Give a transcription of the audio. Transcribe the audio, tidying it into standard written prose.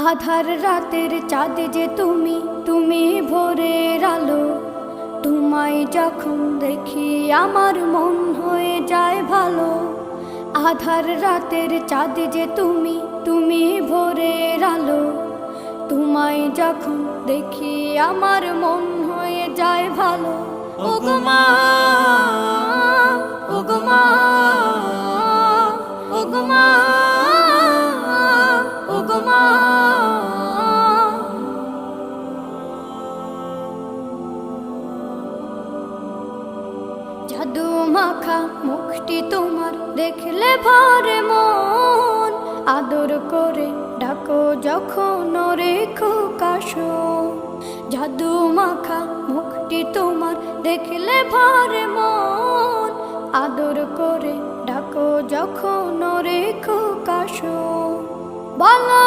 আধার রাতের চাঁদ যে তুমি, তুমি ভোরের আলো। তোমায় যখন দেখি আমার মন হয়ে যায় ভালো। আধার রাতের চাঁদ যে তুমি, তুমি ভোরের আলো। তোমায় যখন দেখি আমার মন হয়ে যায় ভালো। ওগো মা, ওগো মা, ওগো মা, ওগো মা। জাদু মাখা মুখটি তোমার দেখলে ভরে মন। আদর করে ডাকো যখন রেখো কাশো। জাদু মাখা মুখটি তোমার দেখলে ভরে মন। আদর করে ডাকো যখন রেখো কাশো। বলো